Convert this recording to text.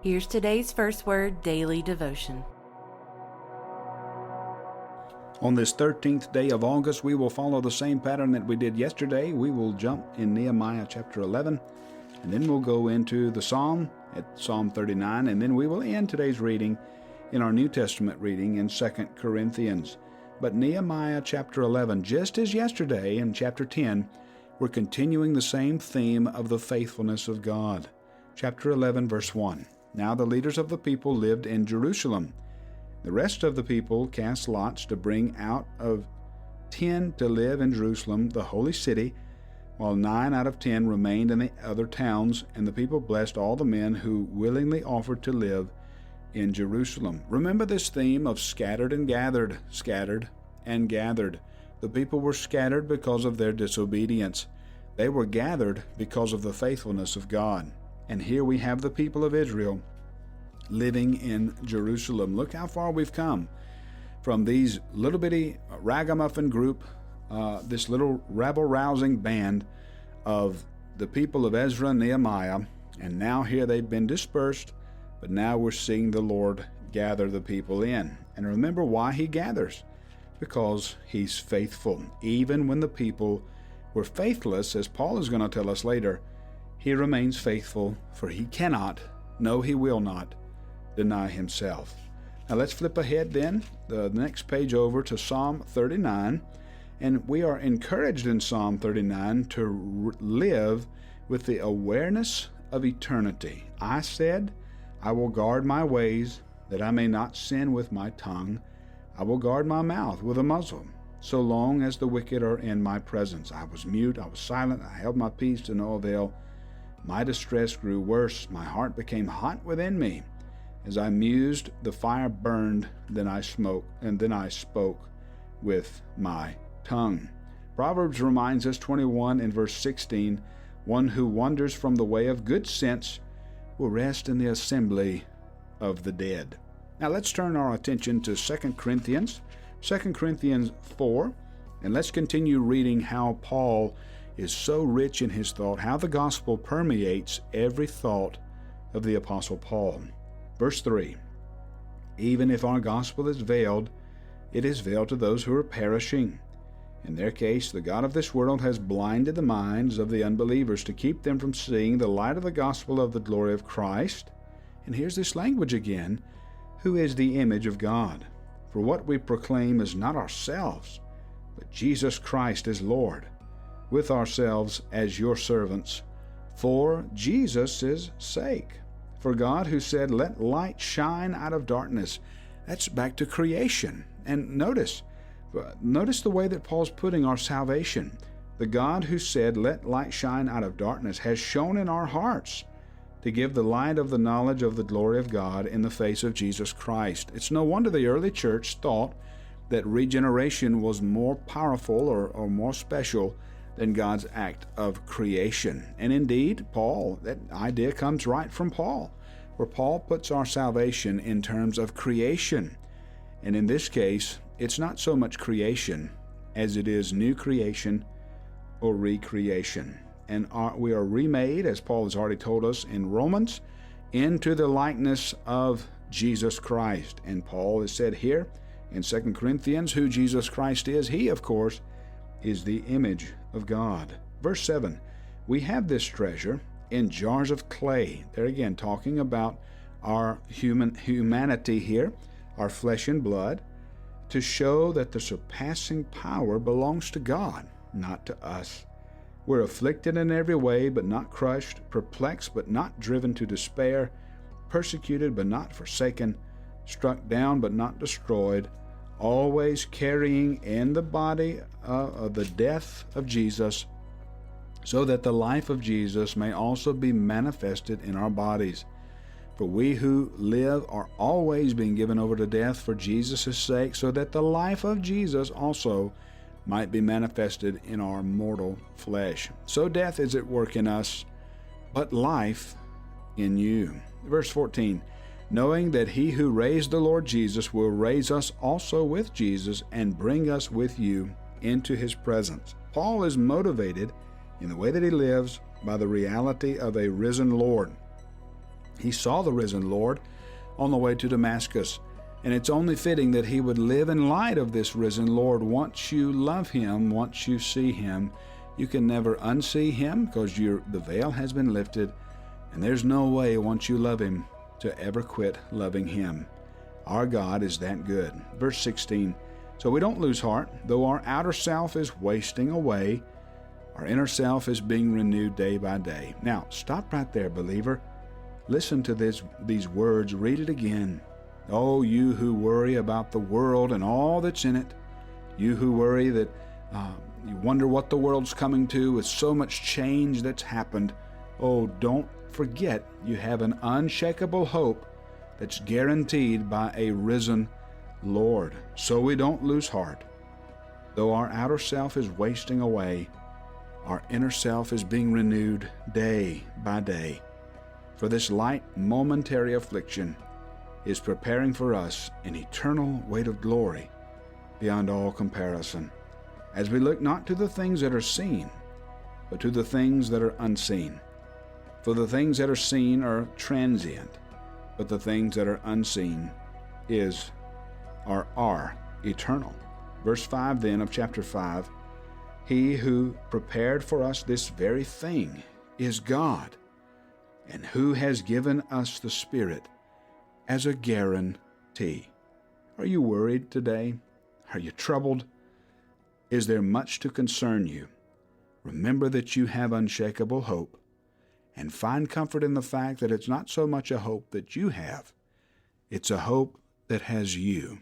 Here's today's First Word Daily Devotion. On this 13th day of August, we will follow the same pattern that we did yesterday. We will jump in Nehemiah chapter 11, and then we'll go into the Psalm at Psalm 39, and then we will end today's reading in our New Testament reading in 2 Corinthians. But Nehemiah chapter 11, just as yesterday in chapter 10, we're continuing the same theme of the faithfulness of God. Chapter 11, verse 1. Now the leaders of the people lived in Jerusalem. The rest of the people cast lots to bring out of 10 to live in Jerusalem, the holy city, while 9 out of 10 remained in the other towns, and the people blessed all the men who willingly offered to live in Jerusalem. Remember this theme of scattered and gathered, scattered and gathered. The people were scattered because of their disobedience. They were gathered because of the faithfulness of God. And here we have the people of Israel living in Jerusalem. Look how far we've come from these little bitty ragamuffin group, this little rabble-rousing band of the people of Ezra and Nehemiah, and now here they've been dispersed, but now we're seeing the Lord gather the people in. And remember why He gathers. Because He's faithful. Even when the people were faithless, as Paul is going to tell us later, He remains faithful, for He cannot, no, He will not, deny Himself. Now let's flip ahead then, the next page over to Psalm 39, and we are encouraged in Psalm 39 to live with the awareness of eternity. I said, I will guard my ways, that I may not sin with my tongue. I will guard my mouth with a muzzle, so long as the wicked are in my presence. I was mute, I was silent, I held my peace to no avail. My distress grew worse, my heart became hot within me. As I mused, the fire burned, then I spoke with my tongue. Proverbs reminds us, 21 and verse 16, one who wanders from the way of good sense will rest in the assembly of the dead. Now let's turn our attention to 2 Corinthians 4, and let's continue reading how Paul is so rich in his thought, how the gospel permeates every thought of the Apostle Paul. Verse 3, even if our gospel is veiled, it is veiled to those who are perishing. In their case, the God of this world has blinded the minds of the unbelievers to keep them from seeing the light of the gospel of the glory of Christ. And here's this language again, who is the image of God. For what we proclaim is not ourselves, but Jesus Christ is Lord, with ourselves as your servants, for Jesus' sake. For God who said, let light shine out of darkness. That's back to creation. And notice the way that Paul's putting our salvation. The God who said, let light shine out of darkness, has shone in our hearts to give the light of the knowledge of the glory of God in the face of Jesus Christ. It's no wonder the early church thought that regeneration was more powerful or more special than God's act of creation. And indeed, that idea comes right from Paul, where Paul puts our salvation in terms of creation. And in this case, it's not so much creation as it is new creation or recreation. And we are remade, as Paul has already told us in Romans, into the likeness of Jesus Christ. And Paul has said here in 2 Corinthians who Jesus Christ is. He, of course, is the image of God. Verse 7, we have this treasure in jars of clay. There again, talking about our humanity here, our flesh and blood, to show that the surpassing power belongs to God, not to us. We're afflicted in every way, but not crushed, perplexed, but not driven to despair, persecuted, but not forsaken, struck down, but not destroyed, always carrying in the body the death of Jesus, so that the life of Jesus may also be manifested in our bodies. For we who live are always being given over to death for Jesus' sake, so that the life of Jesus also might be manifested in our mortal flesh. So death is at work in us, but life in you. Verse 14, knowing that He who raised the Lord Jesus will raise us also with Jesus and bring us with you into His presence. Paul is motivated in the way that he lives by the reality of a risen Lord. He saw the risen Lord on the way to Damascus, and it's only fitting that he would live in light of this risen Lord. Once you love him, once you see him, you can never unsee him because the veil has been lifted, and there's no way once you love him to ever quit loving him. Our God is that good. Verse 16, so we don't lose heart, though our outer self is wasting away, our inner self is being renewed day by day. Now, stop right there, believer. Listen to these words. Read it again. Oh, you who worry about the world and all that's in it, you who worry that you wonder what the world's coming to with so much change that's happened. Oh, don't forget you have an unshakable hope that's guaranteed by a risen Lord. So we don't lose heart. Though our outer self is wasting away, our inner self is being renewed day by day. For this light momentary affliction is preparing for us an eternal weight of glory beyond all comparison, as we look not to the things that are seen, but to the things that are unseen. For the things that are seen are transient, but the things that are unseen are eternal. Verse 5 then of chapter 5, he who prepared for us this very thing is God, and who has given us the Spirit as a guarantee. Are you worried today? Are you troubled? Is there much to concern you? Remember that you have unshakable hope, and find comfort in the fact that it's not so much a hope that you have, it's a hope that has you.